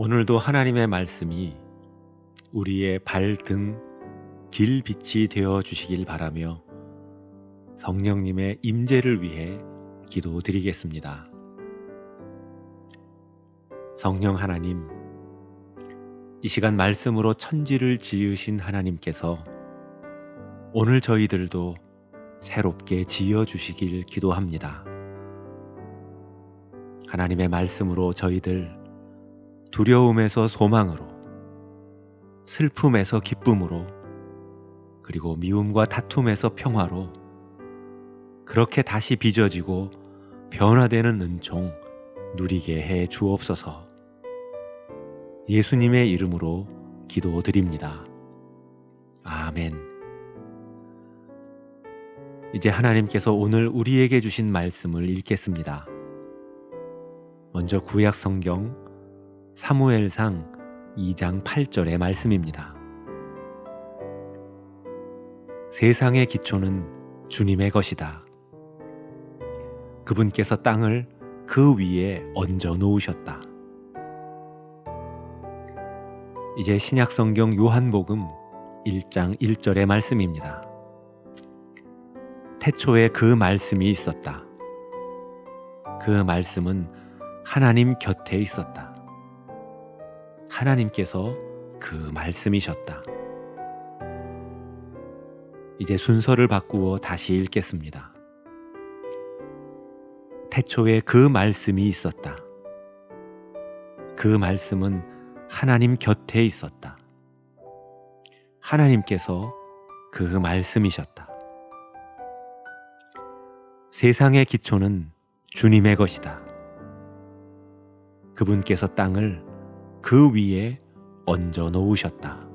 오늘도 하나님의 말씀이 우리의 발등 길빛이 되어 주시길 바라며 성령님의 임재를 위해 기도드리겠습니다. 성령 하나님, 이 시간 말씀으로 천지를 지으신 하나님께서 오늘 저희들도 새롭게 지어주시길 기도합니다. 하나님의 말씀으로 저희들 두려움에서 소망으로, 슬픔에서 기쁨으로, 그리고 미움과 다툼에서 평화로 그렇게 다시 빚어지고 변화되는 은총 누리게 해 주옵소서. 예수님의 이름으로 기도드립니다. 아멘. 이제 하나님께서 오늘 우리에게 주신 말씀을 읽겠습니다. 먼저 구약 성경 사무엘상 2장 8절의 말씀입니다. 세상의 기초는 주님의 것이다. 그분께서 땅을 그 위에 얹어 놓으셨다. 이제 신약성경 요한복음 1장 1절의 말씀입니다. 태초에 그 말씀이 있었다. 그 말씀은 하나님 곁에 있었다. 하나님께서 그 말씀이셨다. 이제 순서를 바꾸어 다시 읽겠습니다. 태초에 그 말씀이 있었다. 그 말씀은 하나님 곁에 있었다. 하나님께서 그 말씀이셨다. 세상의 기초는 주님의 것이다. 그분께서 땅을 그 위에 얹어 놓으셨다.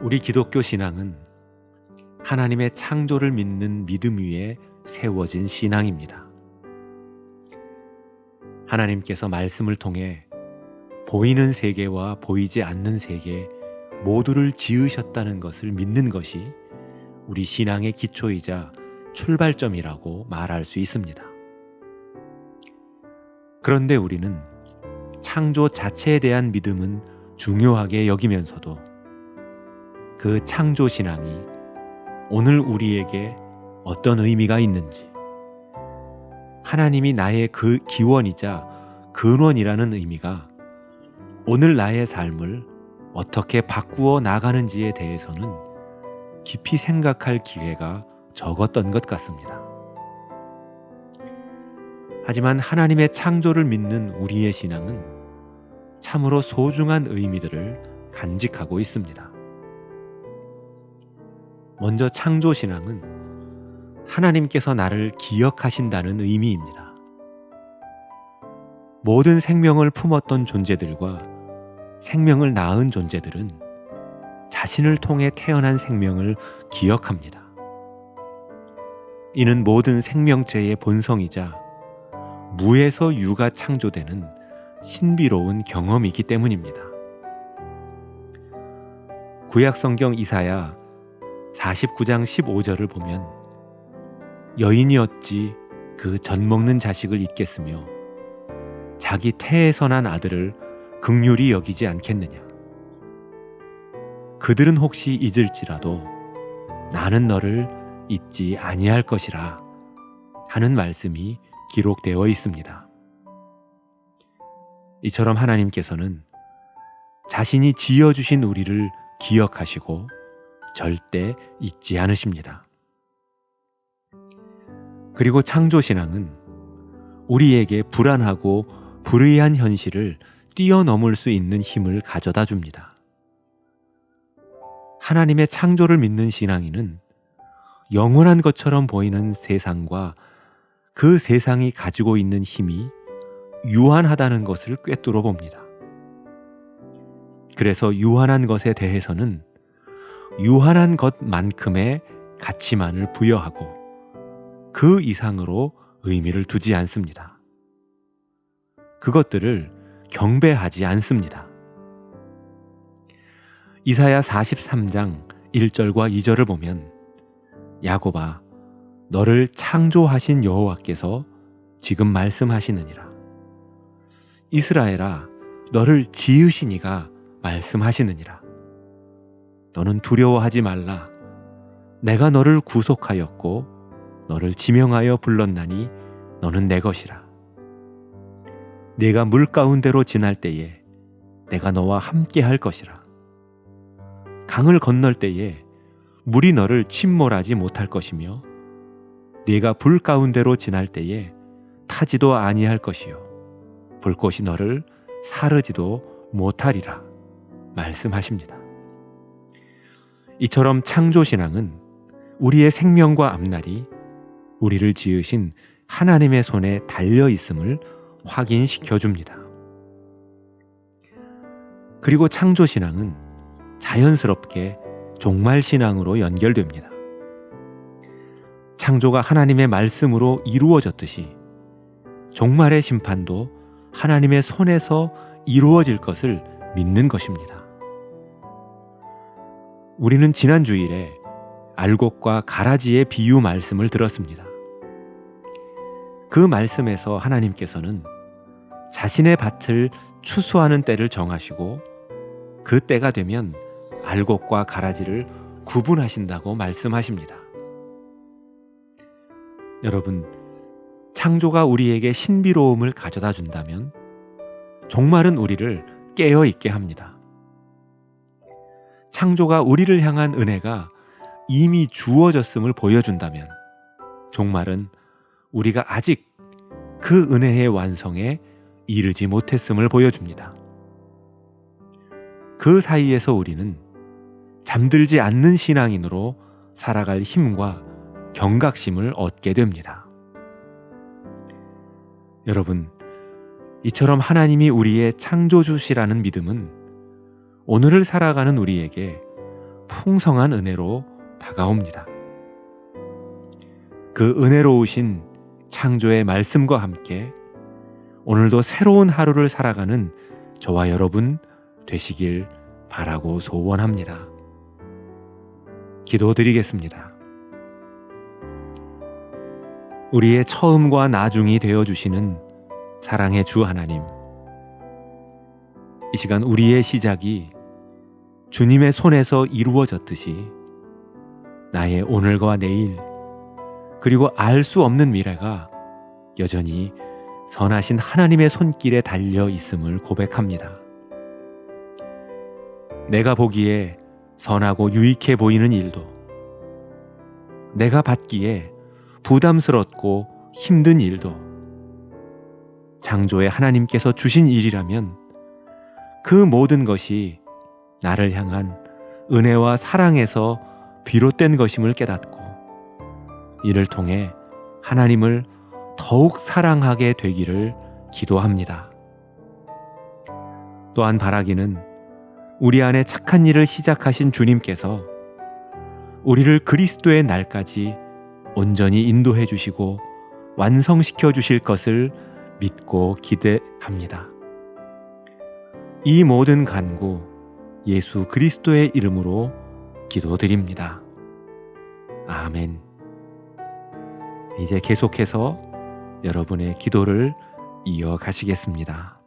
우리 기독교 신앙은 하나님의 창조를 믿는 믿음 위에 세워진 신앙입니다. 하나님께서 말씀을 통해 보이는 세계와 보이지 않는 세계 모두를 지으셨다는 것을 믿는 것이 우리 신앙의 기초이자 출발점이라고 말할 수 있습니다. 그런데 우리는 창조 자체에 대한 믿음은 중요하게 여기면서도 그 창조 신앙이 오늘 우리에게 어떤 의미가 있는지, 하나님이 나의 그 기원이자 근원이라는 의미가 오늘 나의 삶을 어떻게 바꾸어 나가는지에 대해서는 깊이 생각할 기회가 적었던 것 같습니다. 하지만 하나님의 창조를 믿는 우리의 신앙은 참으로 소중한 의미들을 간직하고 있습니다. 먼저 창조 신앙은 하나님께서 나를 기억하신다는 의미입니다. 모든 생명을 품었던 존재들과 생명을 낳은 존재들은 자신을 통해 태어난 생명을 기억합니다. 이는 모든 생명체의 본성이자 무에서 유가 창조되는 신비로운 경험이기 때문입니다. 구약 성경 이사야 49장 15절을 보면 여인이 어찌 그 젖 먹는 자식을 잊겠으며 자기 태에서 난 아들을 긍휼히 여기지 않겠느냐. 그들은 혹시 잊을지라도 나는 너를 잊지 아니할 것이라 하는 말씀이 기록되어 있습니다. 이처럼 하나님께서는 자신이 지어주신 우리를 기억하시고 절대 잊지 않으십니다. 그리고 창조신앙은 우리에게 불안하고 불의한 현실을 뛰어넘을 수 있는 힘을 가져다 줍니다. 하나님의 창조를 믿는 신앙인은 영원한 것처럼 보이는 세상과 그 세상이 가지고 있는 힘이 유한하다는 것을 꿰뚫어 봅니다. 그래서 유한한 것에 대해서는 유한한 것만큼의 가치만을 부여하고 그 이상으로 의미를 두지 않습니다. 그것들을 경배하지 않습니다. 이사야 43장 1절과 2절을 보면 야곱아, 너를 창조하신 여호와께서 지금 말씀하시느니라. 이스라엘아, 너를 지으신 이가 말씀하시느니라. 너는 두려워하지 말라. 내가 너를 구속하였고 너를 지명하여 불렀나니 너는 내 것이라. 네가 물 가운데로 지날 때에 내가 너와 함께 할 것이라. 강을 건널 때에 물이 너를 침몰하지 못할 것이며 네가 불 가운데로 지날 때에 타지도 아니할 것이요 불꽃이 너를 사르지도 못하리라 말씀하십니다. 이처럼 창조신앙은 우리의 생명과 앞날이 우리를 지으신 하나님의 손에 달려 있음을 확인시켜 줍니다. 그리고 창조신앙은 자연스럽게 종말신앙으로 연결됩니다. 창조가 하나님의 말씀으로 이루어졌듯이 종말의 심판도 하나님의 손에서 이루어질 것을 믿는 것입니다. 우리는 지난 주일에 알곡과 가라지의 비유 말씀을 들었습니다. 그 말씀에서 하나님께서는 자신의 밭을 추수하는 때를 정하시고 그 때가 되면 알곡과 가라지를 구분하신다고 말씀하십니다. 여러분, 창조가 우리에게 신비로움을 가져다 준다면 종말은 우리를 깨어 있게 합니다. 창조가 우리를 향한 은혜가 이미 주어졌음을 보여준다면 종말은 우리가 아직 그 은혜의 완성에 이르지 못했음을 보여줍니다. 그 사이에서 우리는 잠들지 않는 신앙인으로 살아갈 힘과 경각심을 얻게 됩니다. 여러분, 이처럼 하나님이 우리의 창조주시라는 믿음은 오늘을 살아가는 우리에게 풍성한 은혜로 다가옵니다. 그 은혜로우신 창조의 말씀과 함께 오늘도 새로운 하루를 살아가는 저와 여러분 되시길 바라고 소원합니다. 기도드리겠습니다. 우리의 처음과 나중이 되어주시는 사랑의 주 하나님, 이 시간 우리의 시작이 주님의 손에서 이루어졌듯이 나의 오늘과 내일 그리고 알 수 없는 미래가 여전히 선하신 하나님의 손길에 달려 있음을 고백합니다. 내가 보기에 선하고 유익해 보이는 일도, 내가 받기에 부담스럽고 힘든 일도 창조의 하나님께서 주신 일이라면 그 모든 것이 나를 향한 은혜와 사랑에서 비롯된 것임을 깨닫고 이를 통해 하나님을 더욱 사랑하게 되기를 기도합니다. 또한 바라기는 우리 안에 착한 일을 시작하신 주님께서 우리를 그리스도의 날까지 온전히 인도해 주시고 완성시켜 주실 것을 믿고 기대합니다. 이 모든 간구 예수 그리스도의 이름으로 기도드립니다. 아멘. 이제 계속해서 여러분의 기도를 이어가시겠습니다.